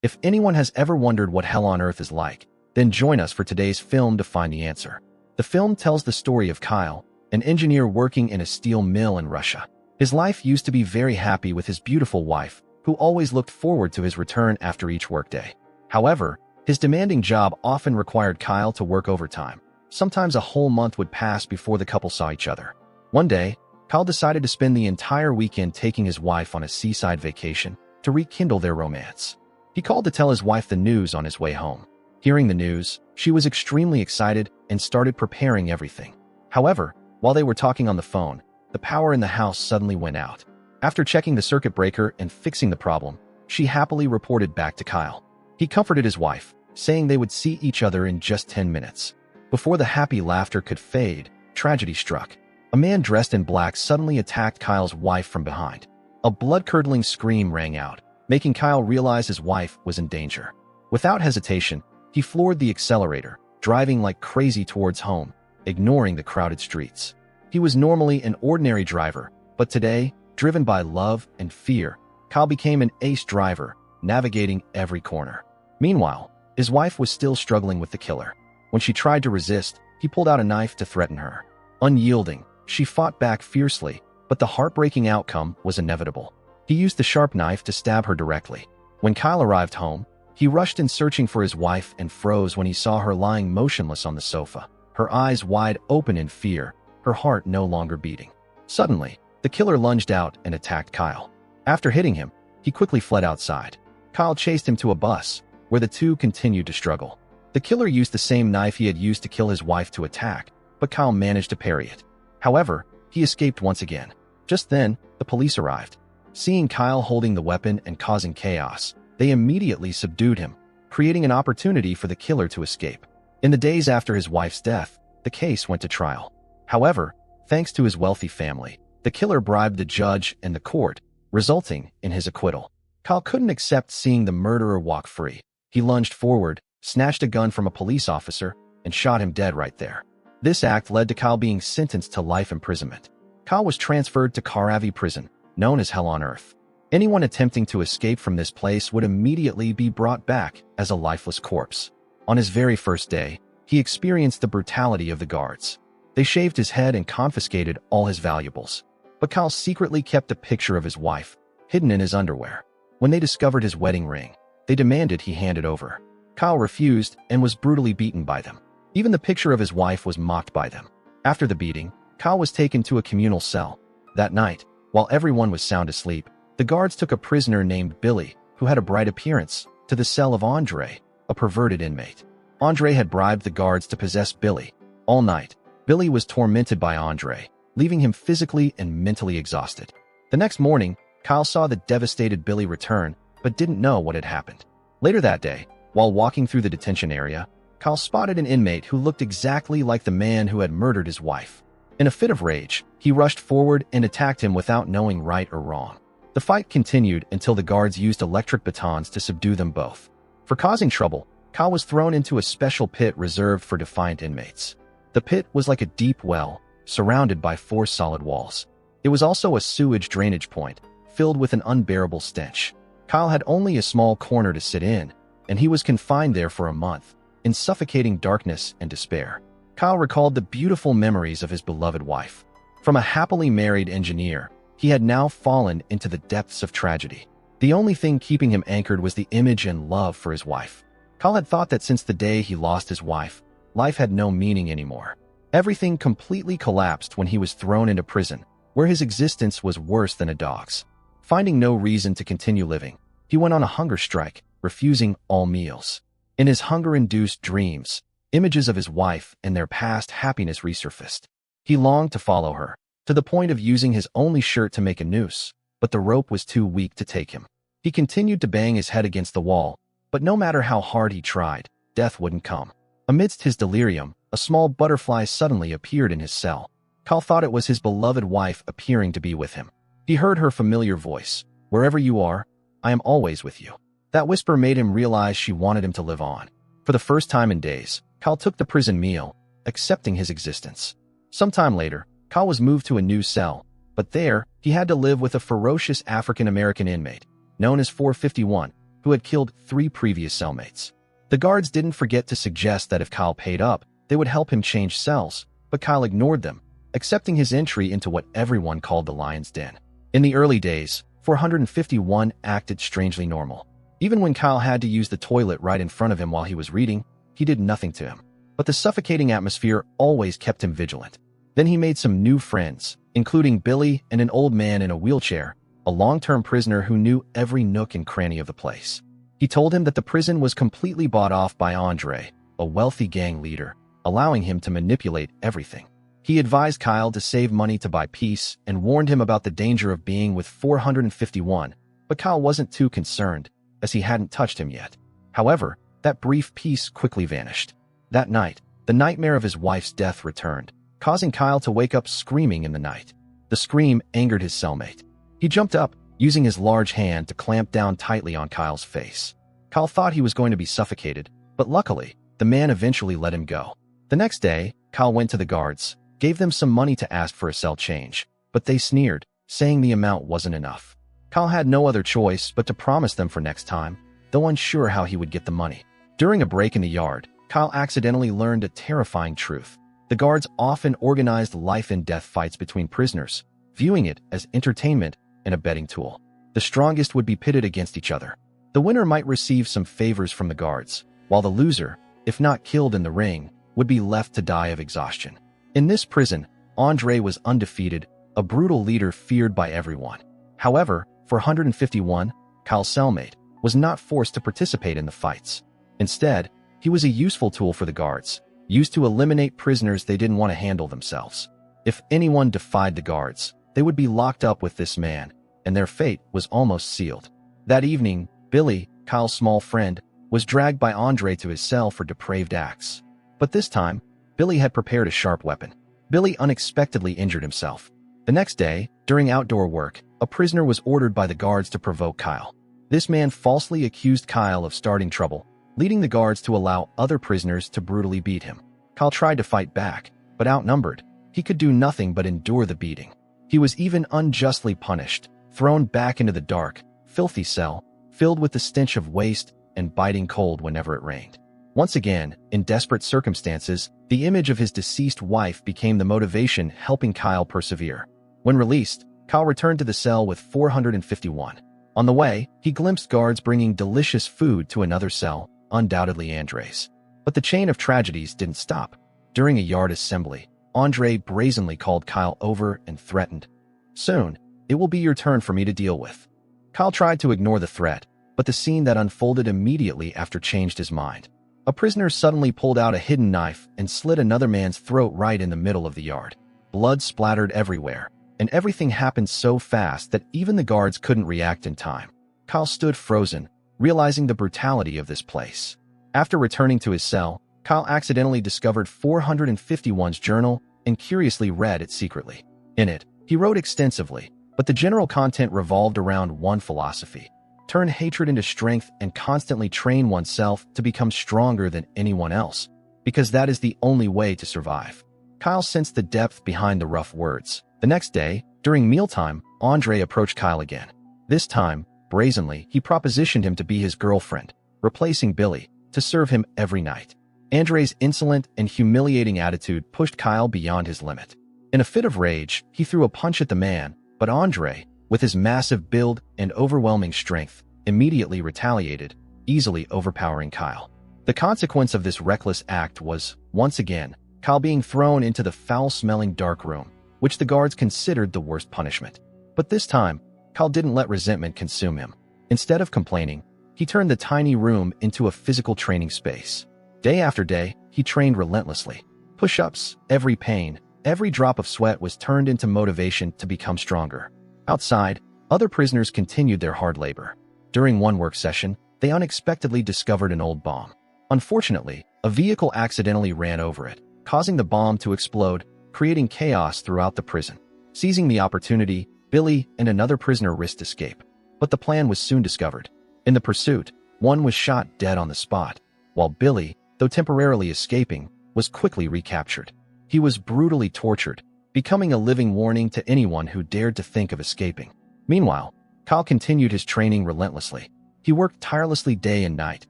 If anyone has ever wondered what hell on earth is like, then join us for today's film to find the answer. The film tells the story of Kyle, an engineer working in a steel mill in Russia. His life used to be very happy with his beautiful wife, who always looked forward to his return after each workday. However, his demanding job often required Kyle to work overtime. Sometimes a whole month would pass before the couple saw each other. One day, Kyle decided to spend the entire weekend taking his wife on a seaside vacation to rekindle their romance. He called to tell his wife the news on his way home. Hearing the news, she was extremely excited and started preparing everything. However, while they were talking on the phone, the power in the house suddenly went out. After checking the circuit breaker and fixing the problem, she happily reported back to Kyle. He comforted his wife, saying they would see each other in just 10 minutes. Before the happy laughter could fade, tragedy struck. A man dressed in black suddenly attacked Kyle's wife from behind. A blood-curdling scream rang out, making Kyle realize his wife was in danger. Without hesitation, he floored the accelerator, driving like crazy towards home, ignoring the crowded streets. He was normally an ordinary driver, but today, driven by love and fear, Kyle became an ace driver, navigating every corner. Meanwhile, his wife was still struggling with the killer. When she tried to resist, he pulled out a knife to threaten her. Unyielding, she fought back fiercely, but the heartbreaking outcome was inevitable. He used the sharp knife to stab her directly. When Kyle arrived home, he rushed in searching for his wife and froze when he saw her lying motionless on the sofa, her eyes wide open in fear, her heart no longer beating. Suddenly, the killer lunged out and attacked Kyle. After hitting him, he quickly fled outside. Kyle chased him to a bus, where the two continued to struggle. The killer used the same knife he had used to kill his wife to attack, but Kyle managed to parry it. However, he escaped once again. Just then, the police arrived. Seeing Kyle holding the weapon and causing chaos, they immediately subdued him, creating an opportunity for the killer to escape. In the days after his wife's death, the case went to trial. However, thanks to his wealthy family, the killer bribed the judge and the court, resulting in his acquittal. Kyle couldn't accept seeing the murderer walk free. He lunged forward, snatched a gun from a police officer, and shot him dead right there. This act led to Kyle being sentenced to life imprisonment. Kyle was transferred to Karavi prison, known as Hell on Earth. Anyone attempting to escape from this place would immediately be brought back as a lifeless corpse. On his very first day, he experienced the brutality of the guards. They shaved his head and confiscated all his valuables. But Kyle secretly kept a picture of his wife, hidden in his underwear. When they discovered his wedding ring, they demanded he hand it over. Kyle refused and was brutally beaten by them. Even the picture of his wife was mocked by them. After the beating, Kyle was taken to a communal cell. That night, while everyone was sound asleep, the guards took a prisoner named Billy, who had a bright appearance, to the cell of Andre, a perverted inmate. Andre had bribed the guards to possess Billy. All night, Billy was tormented by Andre, leaving him physically and mentally exhausted. The next morning, Kyle saw the devastated Billy return, but didn't know what had happened. Later that day, while walking through the detention area, Kyle spotted an inmate who looked exactly like the man who had murdered his wife. In a fit of rage, he rushed forward and attacked him without knowing right or wrong. The fight continued until the guards used electric batons to subdue them both. For causing trouble, Kyle was thrown into a special pit reserved for defiant inmates. The pit was like a deep well, surrounded by 4 solid walls. It was also a sewage drainage point, filled with an unbearable stench. Kyle had only a small corner to sit in, and he was confined there for a month, in suffocating darkness and despair. Kyle recalled the beautiful memories of his beloved wife. From a happily married engineer, he had now fallen into the depths of tragedy. The only thing keeping him anchored was the image and love for his wife. Kyle had thought that since the day he lost his wife, life had no meaning anymore. Everything completely collapsed when he was thrown into prison, where his existence was worse than a dog's. Finding no reason to continue living, he went on a hunger strike, refusing all meals. In his hunger-induced dreams, images of his wife and their past happiness resurfaced. He longed to follow her, to the point of using his only shirt to make a noose, but the rope was too weak to take him. He continued to bang his head against the wall, but no matter how hard he tried, death wouldn't come. Amidst his delirium, a small butterfly suddenly appeared in his cell. Kyle thought it was his beloved wife appearing to be with him. He heard her familiar voice, "Wherever you are, I am always with you." That whisper made him realize she wanted him to live on. For the first time in days, Kyle took the prison meal, accepting his existence. Sometime later, Kyle was moved to a new cell, but there, he had to live with a ferocious African-American inmate, known as 451, who had killed 3 previous cellmates. The guards didn't forget to suggest that if Kyle paid up, they would help him change cells, but Kyle ignored them, accepting his entry into what everyone called the Lion's Den. In the early days, 451 acted strangely normal. Even when Kyle had to use the toilet right in front of him while he was reading, he did nothing to him. But the suffocating atmosphere always kept him vigilant. Then he made some new friends, including Billy and an old man in a wheelchair, a long-term prisoner who knew every nook and cranny of the place. He told him that the prison was completely bought off by Andre, a wealthy gang leader, allowing him to manipulate everything. He advised Kyle to save money to buy peace and warned him about the danger of being with 451, but Kyle wasn't too concerned, as he hadn't touched him yet. However, that brief peace quickly vanished. That night, the nightmare of his wife's death returned, causing Kyle to wake up screaming in the night. The scream angered his cellmate. He jumped up, using his large hand to clamp down tightly on Kyle's face. Kyle thought he was going to be suffocated, but luckily, the man eventually let him go. The next day, Kyle went to the guards, gave them some money to ask for a cell change, but they sneered, saying the amount wasn't enough. Kyle had no other choice but to promise them for next time, though unsure how he would get the money. During a break in the yard, Kyle accidentally learned a terrifying truth. The guards often organized life-and-death fights between prisoners, viewing it as entertainment and a betting tool. The strongest would be pitted against each other. The winner might receive some favors from the guards, while the loser, if not killed in the ring, would be left to die of exhaustion. In this prison, Andre was undefeated, a brutal leader feared by everyone. However, for 151, Kyle's cellmate was not forced to participate in the fights. Instead, he was a useful tool for the guards, used to eliminate prisoners they didn't want to handle themselves. If anyone defied the guards, they would be locked up with this man, and their fate was almost sealed. That evening, Billy, Kyle's small friend, was dragged by Andre to his cell for depraved acts. But this time, Billy had prepared a sharp weapon. Billy unexpectedly injured himself. The next day, during outdoor work, a prisoner was ordered by the guards to provoke Kyle. This man falsely accused Kyle of starting trouble, leading the guards to allow other prisoners to brutally beat him. Kyle tried to fight back, but outnumbered, he could do nothing but endure the beating. He was even unjustly punished, thrown back into the dark, filthy cell, filled with the stench of waste and biting cold whenever it rained. Once again, in desperate circumstances, the image of his deceased wife became the motivation helping Kyle persevere. When released, Kyle returned to the cell with 451. On the way, he glimpsed guards bringing delicious food to another cell, undoubtedly Andre's. But the chain of tragedies didn't stop. During a yard assembly, Andre brazenly called Kyle over and threatened, "Soon, it will be your turn for me to deal with." Kyle tried to ignore the threat, but the scene that unfolded immediately after changed his mind. A prisoner suddenly pulled out a hidden knife and slit another man's throat right in the middle of the yard. Blood splattered everywhere, and everything happened so fast that even the guards couldn't react in time. Kyle stood frozen, realizing the brutality of this place. After returning to his cell, Kyle accidentally discovered 451's journal and curiously read it secretly. In it, he wrote extensively, but the general content revolved around one philosophy: turn hatred into strength and constantly train oneself to become stronger than anyone else, because that is the only way to survive. Kyle sensed the depth behind the rough words. The next day, during mealtime, Andre approached Kyle again. This time, brazenly, he propositioned him to be his girlfriend, replacing Billy, to serve him every night. Andre's insolent and humiliating attitude pushed Kyle beyond his limit. In a fit of rage, he threw a punch at the man, but Andre, with his massive build and overwhelming strength, immediately retaliated, easily overpowering Kyle. The consequence of this reckless act was, once again, Kyle being thrown into the foul-smelling dark room, which the guards considered the worst punishment. But this time, Kyle didn't let resentment consume him. Instead of complaining, he turned the tiny room into a physical training space. Day after day, he trained relentlessly. Push-ups, every pain, every drop of sweat was turned into motivation to become stronger. Outside, other prisoners continued their hard labor. During one work session, they unexpectedly discovered an old bomb. Unfortunately, a vehicle accidentally ran over it, causing the bomb to explode, creating chaos throughout the prison. Seizing the opportunity, Billy and another prisoner risked escape. But the plan was soon discovered. In the pursuit, one was shot dead on the spot, while Billy, though temporarily escaping, was quickly recaptured. He was brutally tortured, becoming a living warning to anyone who dared to think of escaping. Meanwhile, Kyle continued his training relentlessly. He worked tirelessly day and night,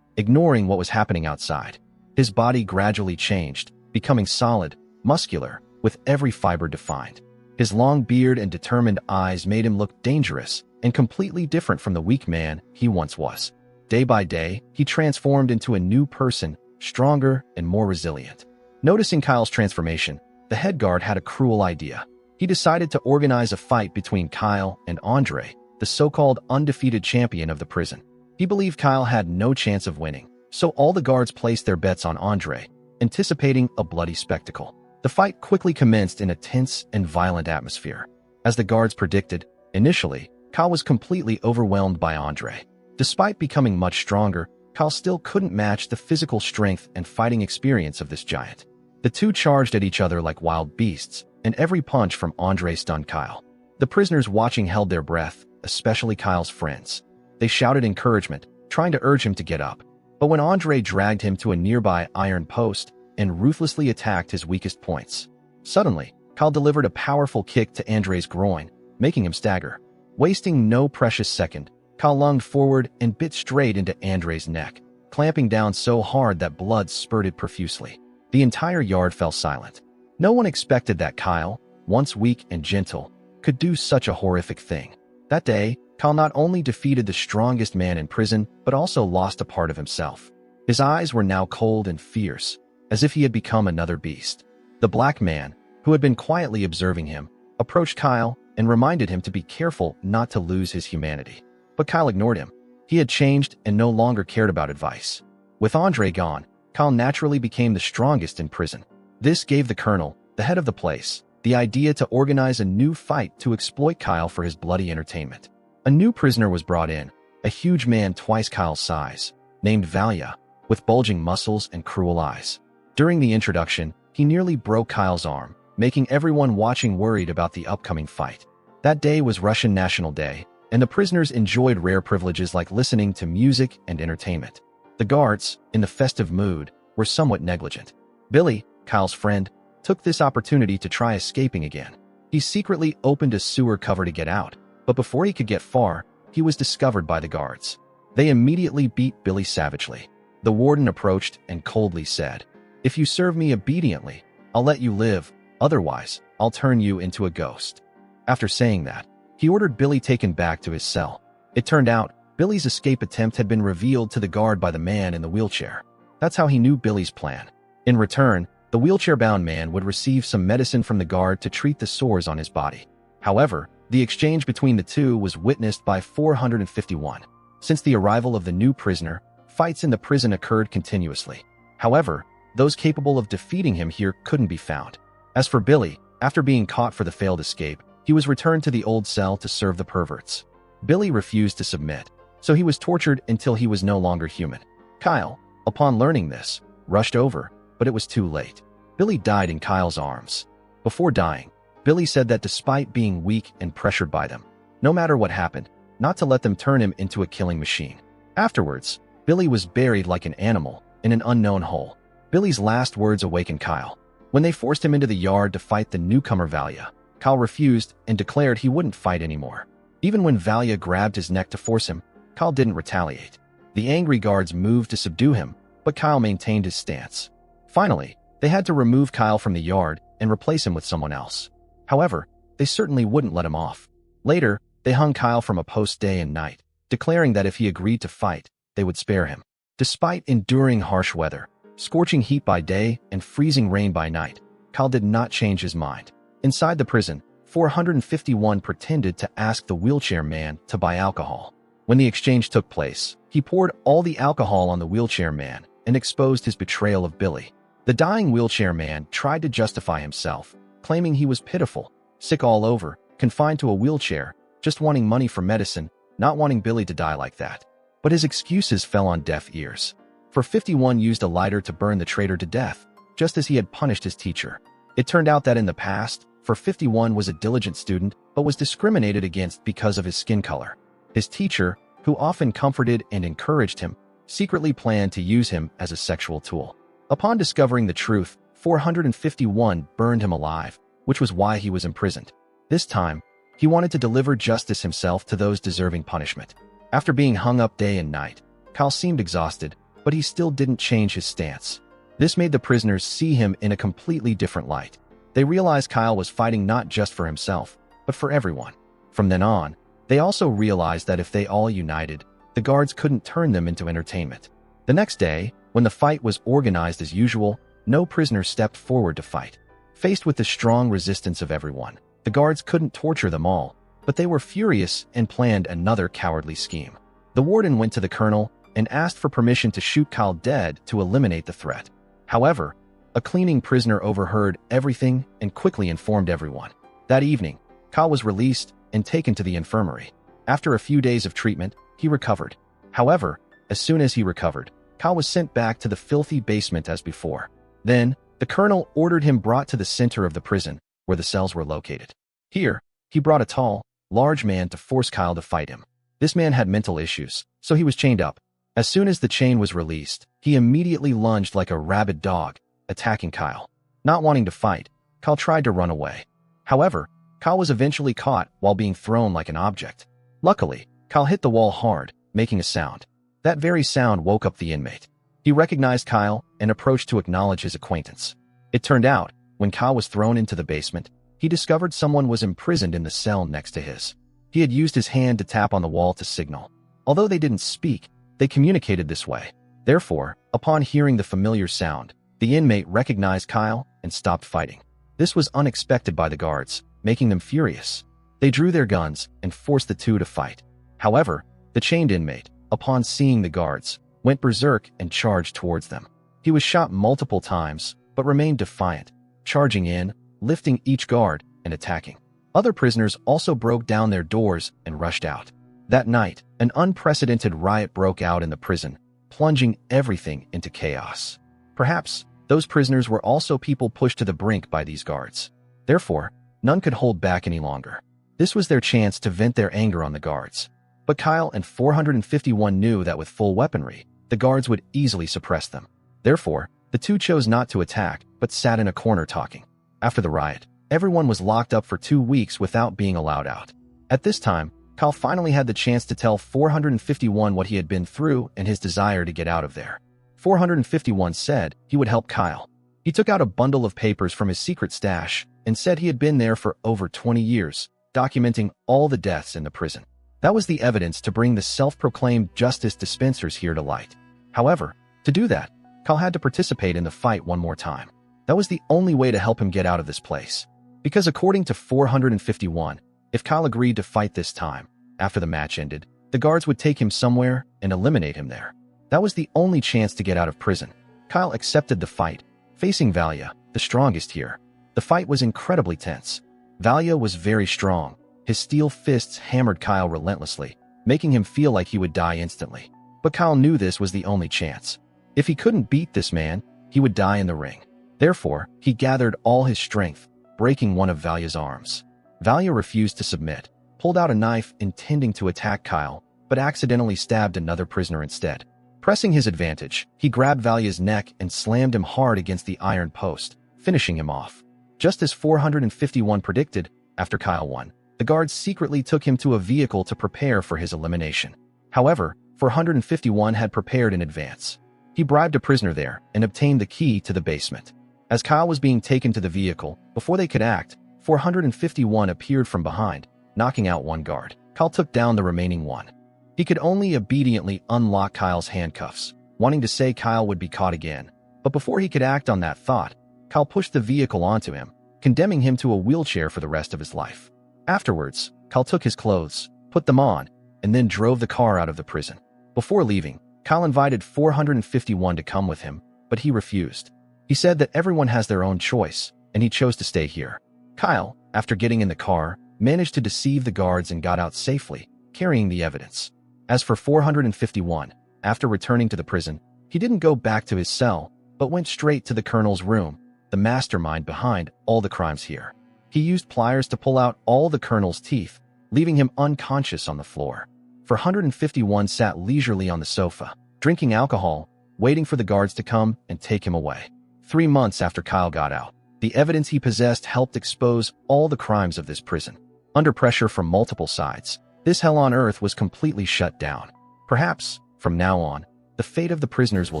ignoring what was happening outside. His body gradually changed, becoming solid, muscular, with every fiber defined. His long beard and determined eyes made him look dangerous and completely different from the weak man he once was. Day by day, he transformed into a new person, stronger and more resilient. Noticing Kyle's transformation, the head guard had a cruel idea. He decided to organize a fight between Kyle and Andre, the so-called undefeated champion of the prison. He believed Kyle had no chance of winning, so all the guards placed their bets on Andre, anticipating a bloody spectacle. The fight quickly commenced in a tense and violent atmosphere. As the guards predicted, initially, Kyle was completely overwhelmed by Andre. Despite becoming much stronger, Kyle still couldn't match the physical strength and fighting experience of this giant. The two charged at each other like wild beasts, and every punch from Andre stunned Kyle. The prisoners watching held their breath, especially Kyle's friends. They shouted encouragement, trying to urge him to get up. But when Andre dragged him to a nearby iron post and ruthlessly attacked his weakest points, suddenly, Kyle delivered a powerful kick to Andre's groin, making him stagger. Wasting no precious second, Kyle lunged forward and bit straight into Andre's neck, clamping down so hard that blood spurted profusely. The entire yard fell silent. No one expected that Kyle, once weak and gentle, could do such a horrific thing. That day, Kyle not only defeated the strongest man in prison, but also lost a part of himself. His eyes were now cold and fierce, as if he had become another beast. The black man, who had been quietly observing him, approached Kyle and reminded him to be careful not to lose his humanity. But Kyle ignored him. He had changed and no longer cared about advice. With Andre gone, Kyle naturally became the strongest in prison. This gave the colonel, the head of the place, the idea to organize a new fight to exploit Kyle for his bloody entertainment. A new prisoner was brought in, a huge man twice Kyle's size, named Valia, with bulging muscles and cruel eyes. During the introduction, he nearly broke Kyle's arm, making everyone watching worried about the upcoming fight. That day was Russian National Day, and the prisoners enjoyed rare privileges like listening to music and entertainment. The guards, in the festive mood, were somewhat negligent. Billy, Kyle's friend, took this opportunity to try escaping again. He secretly opened a sewer cover to get out, but before he could get far, he was discovered by the guards. They immediately beat Billy savagely. The warden approached and coldly said, "If you serve me obediently, I'll let you live, otherwise, I'll turn you into a ghost." After saying that, he ordered Billy taken back to his cell. It turned out, Billy's escape attempt had been revealed to the guard by the man in the wheelchair. That's how he knew Billy's plan. In return, the wheelchair-bound man would receive some medicine from the guard to treat the sores on his body. However, the exchange between the two was witnessed by 451. Since the arrival of the new prisoner, fights in the prison occurred continuously. However, those capable of defeating him here couldn't be found. As for Billy, after being caught for the failed escape, he was returned to the old cell to serve the perverts. Billy refused to submit, so he was tortured until he was no longer human. Kyle, upon learning this, rushed over, but it was too late. Billy died in Kyle's arms. Before dying, Billy said that despite being weak and pressured by them, no matter what happened, not to let them turn him into a killing machine. Afterwards, Billy was buried like an animal in an unknown hole. Billy's last words awakened Kyle. When they forced him into the yard to fight the newcomer Valia, Kyle refused and declared he wouldn't fight anymore. Even when Valia grabbed his neck to force him, Kyle didn't retaliate. The angry guards moved to subdue him, but Kyle maintained his stance. Finally, they had to remove Kyle from the yard and replace him with someone else. However, they certainly wouldn't let him off. Later, they hung Kyle from a post day and night, declaring that if he agreed to fight, they would spare him. Despite enduring harsh weather, scorching heat by day and freezing rain by night, Kyle did not change his mind. Inside the prison, 451 pretended to ask the wheelchair man to buy alcohol. When the exchange took place, he poured all the alcohol on the wheelchair man and exposed his betrayal of Billy. The dying wheelchair man tried to justify himself, claiming he was pitiful, sick all over, confined to a wheelchair, just wanting money for medicine, not wanting Billy to die like that. But his excuses fell on deaf ears. For 51 used a lighter to burn the traitor to death, just as he had punished his teacher. It turned out that in the past, for 51 was a diligent student, but was discriminated against because of his skin color. His teacher, who often comforted and encouraged him, secretly planned to use him as a sexual tool. Upon discovering the truth, 451 burned him alive, which was why he was imprisoned. This time, he wanted to deliver justice himself to those deserving punishment. After being hung up day and night, Kyle seemed exhausted, but he still didn't change his stance. This made the prisoners see him in a completely different light. They realized Kyle was fighting not just for himself, but for everyone. From then on, they also realized that if they all united, the guards couldn't turn them into entertainment. The next day, when the fight was organized as usual, no prisoner stepped forward to fight. Faced with the strong resistance of everyone, the guards couldn't torture them all, but they were furious and planned another cowardly scheme. The warden went to the colonel and asked for permission to shoot Kyle dead to eliminate the threat. However, a cleaning prisoner overheard everything and quickly informed everyone. That evening, Kyle was released and taken to the infirmary. After a few days of treatment, he recovered. However, as soon as he recovered, Kyle was sent back to the filthy basement as before. Then, the colonel ordered him brought to the center of the prison, where the cells were located. Here, he brought a tall, large man to force Kyle to fight him. This man had mental issues, so he was chained up. As soon as the chain was released, he immediately lunged like a rabid dog, attacking Kyle. Not wanting to fight, Kyle tried to run away. However, Kyle was eventually caught while being thrown like an object. Luckily, Kyle hit the wall hard, making a sound. That very sound woke up the inmate. He recognized Kyle and approached to acknowledge his acquaintance. It turned out, when Kyle was thrown into the basement, he discovered someone was imprisoned in the cell next to his. He had used his hand to tap on the wall to signal. Although they didn't speak, they communicated this way. Therefore, upon hearing the familiar sound, the inmate recognized Kyle and stopped fighting. This was unexpected by the guards, making them furious. They drew their guns and forced the two to fight. However, the chained inmate, upon seeing the guards, went berserk and charged towards them. He was shot multiple times, but remained defiant, charging in, lifting each guard, and attacking. Other prisoners also broke down their doors and rushed out. That night, an unprecedented riot broke out in the prison, plunging everything into chaos. Perhaps, those prisoners were also people pushed to the brink by these guards. Therefore, none could hold back any longer. This was their chance to vent their anger on the guards. But Kyle and 451 knew that with full weaponry, the guards would easily suppress them. Therefore, the two chose not to attack, but sat in a corner talking. After the riot, everyone was locked up for 2 weeks without being allowed out. At this time, Kyle finally had the chance to tell 451 what he had been through and his desire to get out of there. 451 said he would help Kyle. He took out a bundle of papers from his secret stash and said he had been there for over 20 years, documenting all the deaths in the prison. That was the evidence to bring the self-proclaimed justice dispensers here to light. However, to do that, Kyle had to participate in the fight one more time. That was the only way to help him get out of this place. Because according to 451, if Kyle agreed to fight this time, after the match ended, the guards would take him somewhere and eliminate him there. That was the only chance to get out of prison. Kyle accepted the fight, facing Valia, the strongest here. The fight was incredibly tense. Valia was very strong. His steel fists hammered Kyle relentlessly, making him feel like he would die instantly. But Kyle knew this was the only chance. If he couldn't beat this man, he would die in the ring. Therefore, he gathered all his strength, breaking one of Valia's arms. Valia refused to submit, pulled out a knife intending to attack Kyle, but accidentally stabbed another prisoner instead. Pressing his advantage, he grabbed Valia's neck and slammed him hard against the iron post, finishing him off. Just as 451 predicted, after Kyle won, the guards secretly took him to a vehicle to prepare for his elimination. However, 451 had prepared in advance. He bribed a prisoner there and obtained the key to the basement. As Kyle was being taken to the vehicle, before they could act, 451 appeared from behind, knocking out one guard. Kyle took down the remaining one. He could only obediently unlock Kyle's handcuffs, wanting to say Kyle would be caught again. But before he could act on that thought, Kyle pushed the vehicle onto him, condemning him to a wheelchair for the rest of his life. Afterwards, Kyle took his clothes, put them on, and then drove the car out of the prison. Before leaving, Kyle invited 451 to come with him, but he refused. He said that everyone has their own choice, and he chose to stay here. Kyle, after getting in the car, managed to deceive the guards and got out safely, carrying the evidence. As for 451, after returning to the prison, he didn't go back to his cell, but went straight to the colonel's room, the mastermind behind all the crimes here. He used pliers to pull out all the colonel's teeth, leaving him unconscious on the floor. 451 sat leisurely on the sofa, drinking alcohol, waiting for the guards to come and take him away. 3 months after Kyle got out, the evidence he possessed helped expose all the crimes of this prison. Under pressure from multiple sides, This hell on earth was completely shut down. Perhaps, from now on, the fate of the prisoners will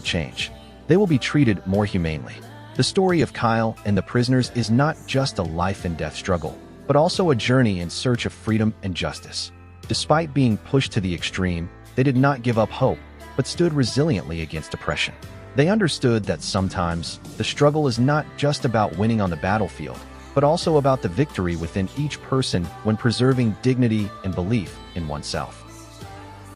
change. They will be treated more humanely. The story of Kyle and the prisoners is not just a life-and-death struggle, but also a journey in search of freedom and justice. Despite being pushed to the extreme, they did not give up hope, but stood resiliently against oppression. They understood that sometimes the struggle is not just about winning on the battlefield, but also about the victory within each person when preserving dignity and belief in oneself.